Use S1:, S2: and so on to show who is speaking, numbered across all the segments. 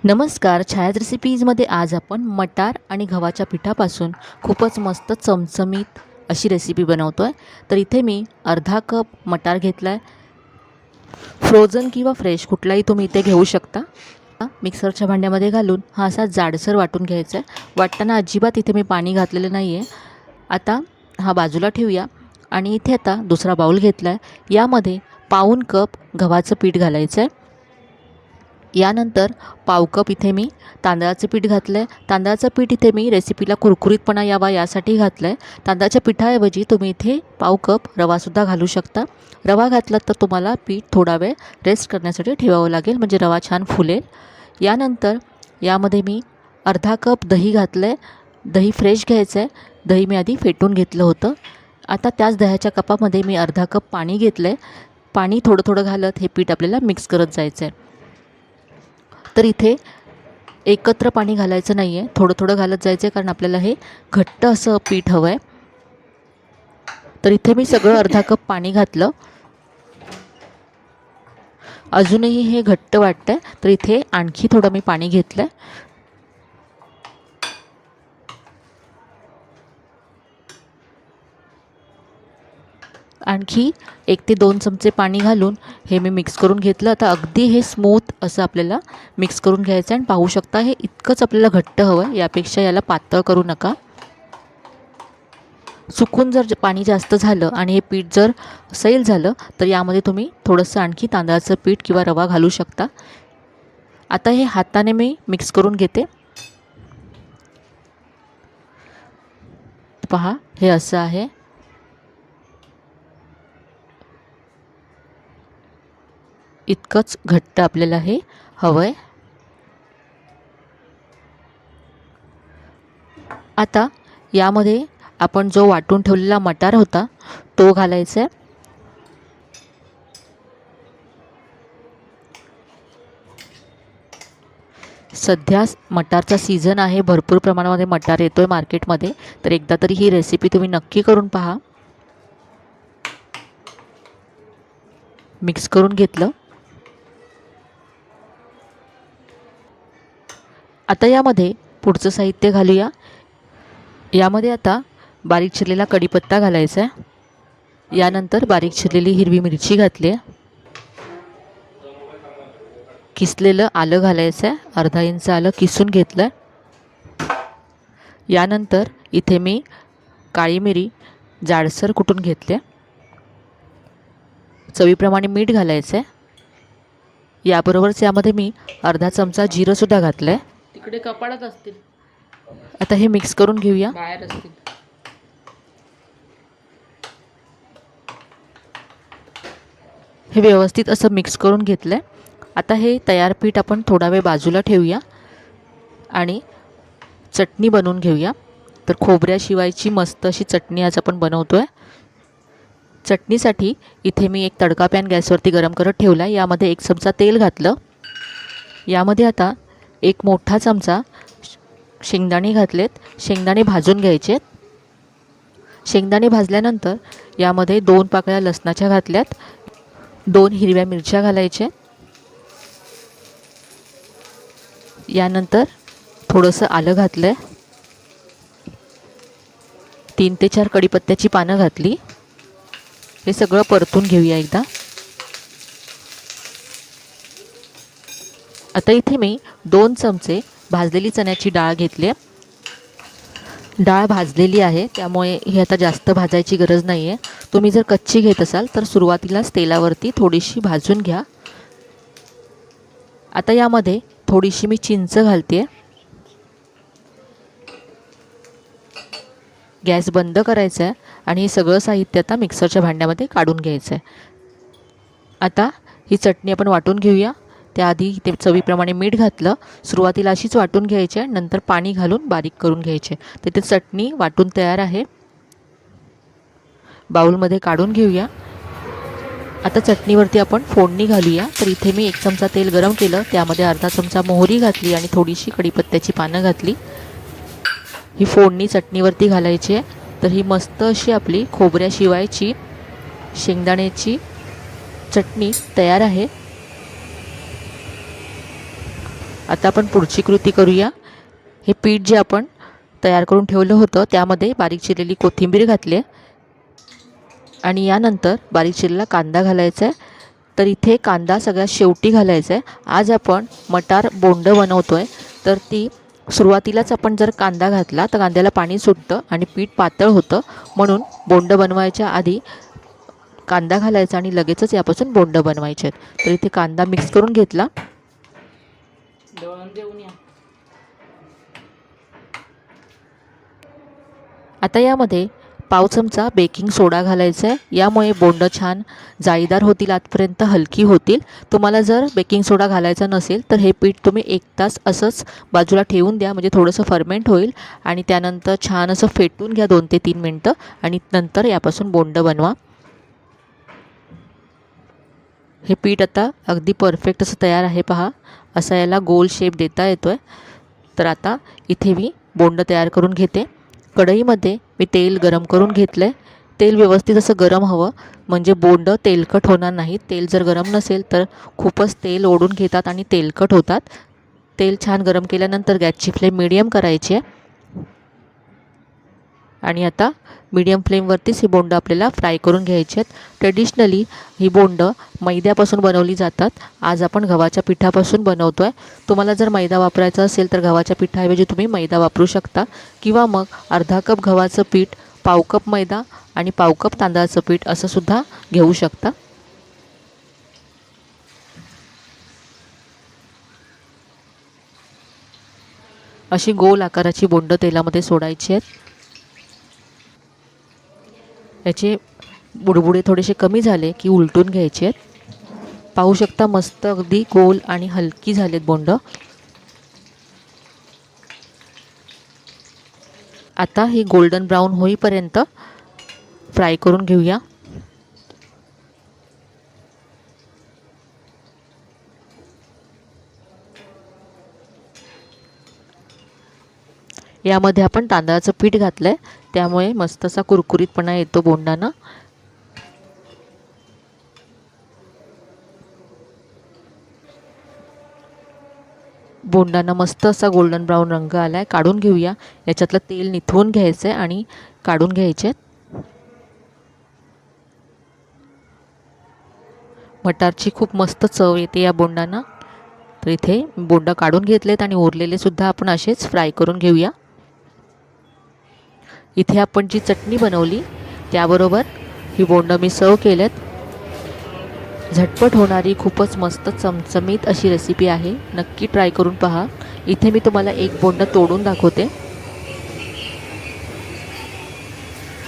S1: नमस्कार. छायाच रेसिपीजमध्ये आज आपण मटार आणि गव्हाच्या पिठापासून खूपच मस्त चमचमीत अशी रेसिपी बनवतो आहे. तर इथे मी अर्धा कप मटार घेतला आहे. फ्रोझन किंवा फ्रेश कुठलाही तुम्ही इथे घेऊ शकता. मिक्सरच्या भांड्यामध्ये घालून हा असा जाडसर वाटून घ्यायचा आहे. वाटताना अजिबात इथे मी पाणी घातलेलं नाही आहे. आता हा बाजूला ठेवूया आणि इथे आता दुसरा बाउल घेतला आहे. यामध्ये पाऊण कप गव्हाचं पीठ घालायचं आहे. यानंतर पाव कप इथे मी तांदळाचं पीठ घातलं आहे. तांदळाचं पीठ इथे मी रेसिपीला कुरकुरीतपणा यावा यासाठी घातलं आहे. तांदळाच्या पिठाऐवजी तुम्ही इथे पाव कप रवासुद्धा घालू शकता. रवा घातलात तर तुम्हाला पीठ थोडा वेळ रेस्ट करण्यासाठी ठेवावं लागेल, म्हणजे रवा छान फुलेल. यानंतर यामध्ये मी अर्धा कप दही घातलं आहे. दही फ्रेश घ्यायचं आहे. दही मी आधी फेटून घेतलं होतं. आता त्याच दह्याच्या कपामध्ये मी अर्धा कप पाणी घेतलं आहे. पाणी थोडं थोडं घालत हे पीठ आपल्याला मिक्स करत जायचं आहे. तर इथे एकत्र पाणी घालायचं नाही आहे, थोडं थोडं घालत जायचं आहे, कारण आपल्याला हे घट्ट असं पीठ हवं आहे. तर इथे मी सगळं अर्धा कप पाणी घातलं. अजूनही हे घट्ट वाटतं आहे, तर इथे आणखी थोडं मी पाणी घेतलं आहे. आणखी 1 ते 2 चमचे पाणी घालून हे मी मिक्स करून घेतलं. आता अगदी हे स्मूथ असं आपल्याला मिक्स करून घ्यायचं आहे. आणि पाहू शकता हे इतकंच आपल्याला घट्ट हवं आहे, यापेक्षा याला पातळ करू नका. चुकून जर पाणी जास्त झालं आणि हे पीठ जर सैल झालं तर यामध्ये तुम्ही थोडंसं आणखी तांदळाचं पीठ किंवा रवा घालू शकता. आता हे हाताने मी मिक्स करून घेते. पहा हे असं आहे. इतकंच घट्ट आपल्याला हे हवं आहे. आता यामध्ये आपण जो वाटून ठेवलेला मटार होता तो घालायचा आहे. सध्या मटारचा सीझन आहे, भरपूर प्रमाणामध्ये मटार येतो आहे मार्केटमध्ये. तर एकदा तरी ही रेसिपी तुम्ही नक्की करून पहा. मिक्स करून घेतलं. आता यामध्ये पुढचं साहित्य घालूया. यामध्ये आता बारीक चिरलेला कढीपत्ता घालायचा आहे. यानंतर बारीक चिरलेली हिरवी मिरची घातली आहे. किसलेलं आलं घालायचं आहे. अर्धा इंच आलं किसून घेतलं आहे. यानंतर इथे मी काळी मिरी जाडसर कुटून घेतले. चवीप्रमाणे मीठ घालायचं आहे. याबरोबरच यामध्ये मी अर्धा चमचा जिरंसुद्धा घातलं आहे.
S2: तिकडे कपाळात असतील,
S1: आता हे मिक्स करून घेऊया.
S2: बाहेर असतील.
S1: हे व्यवस्थित असं मिक्स करून घेतलं आहे. आता हे तयार पीठ आपण थोडा वेळ बाजूला ठेवूया आणि चटणी बनवून घेऊया. तर खोबऱ्याशिवायची मस्त अशी चटणी आज आपण बनवतो आहे. चटणीसाठी इथे मी एक तडका पॅन गॅसवरती गरम करत ठेवला आहे. यामध्ये 1 चमचा तेल घातलं. यामध्ये आता 1 मोठा चमचा शेंगदाणे घातलेत. शेंगदाणे भाजून घ्यायचे. शेंगदाणे भाजल्यानंतर यामध्ये 2 पाकळ्या लसणाच्या घातल्यात. 2 हिरव्या मिरच्या घालायच्या. यानंतर थोडंसं आलं घातलं आहे. 3 ते 4 कढीपत्त्याची पानं घातली. हे सगळं परतून घेऊया एकदा. आता इथे मी 2 चमचे भाजलेली चण्याची डाळ घेतली. डाळ भाजलेली आहे, त्यामुळे ही आता जास्त भाजायची गरज नाही आहे. तुम्ही जर कच्ची घेत असाल तर सुरुवातीलाच तेलावरती थोडीशी भाजून घ्या. आता यामध्ये थोडीशी मी चिंच घालते. गॅस बंद करायचा आहे आणि हे सगळं साहित्य आता मिक्सरच्या भांड्यामध्ये काढून घ्यायचं आहे. आता ही चटणी आपण वाटून घेऊया. त्याआधी ते चवीप्रमाणे मीठ घातलं. सुरुवातीला अशीच वाटून घ्यायची आहे, नंतर पाणी घालून बारीक करून घ्यायचे. तर ते चटणी वाटून तयार आहे. बाउलमध्ये काढून घेऊया. आता चटणीवरती आपण फोडणी घालूया. तर इथे मी 1 चमचा तेल गरम केलं. त्यामध्ये अर्धा चमचा मोहरी घातली आणि थोडीशी कढीपत्त्याची पानं घातली. ही फोडणी चटणीवरती घालायची आहे. तर ही मस्त अशी आपली खोबऱ्याशिवायची शेंगदाण्याची चटणी तयार आहे. आता आपण पुढची कृती करूया. हे पीठ जे आपण तयार करून ठेवलं होतं त्यामध्ये बारीक चिरलेली कोथिंबीर घातली आहे आणि यानंतर बारीक चिरलेला कांदा घालायचा आहे. तर इथे कांदा सगळ्यात शेवटी घालायचा आहे. आज आपण मटार बोंड बनवतो आहे, तर ती सुरुवातीलाच आपण जर कांदा घातला तर कांद्याला पाणी सुटतं आणि पीठ पातळ होतं. म्हणून बोंड बनवायच्या आधी कांदा घालायचा आणि लगेचच यापासून बोंड बनवायचे आहेत. तर इथे कांदा मिक्स करून घेतला. आता यामध्ये पाव चमचा बेकिंग सोडा घालायचा आहे. यामुळे बोंड छान जाळीदार होतील, आतपर्यंत हलकी होतील. तुम्हाला जर बेकिंग सोडा घालायचा नसेल तर हे पीठ तुम्ही 1 तास असंच बाजूला ठेवून द्या, म्हणजे थोडंसं फर्मेंट होईल आणि त्यानंतर छान असं फेटून घ्या 2 ते 3 मिनटं आणि नंतर यापासून बोंड बनवा. हे पीठ आता अगदी परफेक्ट असं तयार आहे. पहा, असा याला गोल शेप देता येतो आहे. तर आता इथे मी बोंड तयार करून घेते. कढईमध्ये मी तेल गरम करून घेतलं आहे. तेल व्यवस्थित असं गरम हवं, म्हणजे बोंड तेलकट होणार नाही. तेल जर गरम नसेल तर खूपच तेल ओढून घेतात आणि तेलकट होतात. तेल छान गरम केल्यानंतर गॅसची फ्लेम मीडियम करायची आहे आणि आता मीडियम फ्लेमवरतीच ही बोंड आपल्याला फ्राय करून घ्यायची आहेत. ट्रेडिशनली ही बोंड मैद्यापासून बनवली जातात. आज आपण गव्हाच्या पिठापासून बनवतो आहे. तुम्हाला जर मैदा वापरायचा असेल तर गव्हाच्या पिठाऐवजी तुम्ही मैदा वापरू शकता, किंवा मग अर्धा कप गव्हाचं पीठ, पाव कप मैदा आणि पाव कप तांदळाचं पीठ असं सुद्धा घेऊ शकता. अशी गोल आकाराची बोंड तेलामध्ये सोडायची आहेत. याचे बुडबुडे थोडेसे कमी झाले की उलटून घ्यायचे आहेत. पाहू शकता मस्त अगदी गोल आणि हलकी झालेत बोंड. आता ही गोल्डन ब्राऊन होईपर्यंत फ्राय करून घेऊया. यामध्ये आपण तांदळाचं पीठ घातलं आहे, त्यामुळे मस्त असा कुरकुरीतपणा येतो बोंडांना. बोंडांना मस्त असा गोल्डन ब्राऊन रंग आला आहे. काढून घेऊया. याच्यातलं तेल निथळून घ्यायचं आहे आणि काढून घ्यायचे आहेत. मटारची खूप मस्त चव येते या बोंडांना. तर इथे बोंड काढून घेतलेत आणि उरलेले सुद्धा आपण असेच फ्राय करून घेऊया. इथे आपण जी चटणी बनवली त्याबरोबर ही बोंड मी सर्व केलेत. झटपट होणारी खूपच मस्त चमचमीत अशी रेसिपी आहे. नक्की ट्राय करून पहा. इथे मी तुम्हाला एक बोंड तोडून दाखवते.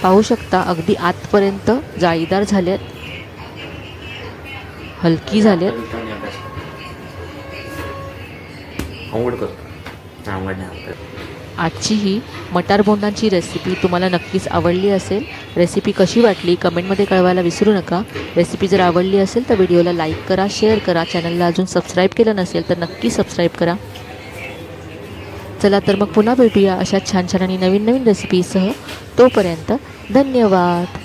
S1: पाहू शकता अगदी आतपर्यंत जाळीदार झालेत, हलकी झालेत. आजची ही मटार बोंडांची रेसिपी तुम्हाला नक्कीच आवडली असेल. रेसिपी कशी वाटली कमेंटमध्ये कळवायला विसरू नका. रेसिपी जर आवडली असेल तर व्हिडिओला लाईक करा, शेअर करा. चॅनलला अजून सबस्क्राईब केलं नसेल तर नक्की सबस्क्राईब करा. चला तर मग पुन्हा भेटूया अशा छान छान आणि नवीन नवीन रेसिपीसह. तोपर्यंत धन्यवाद.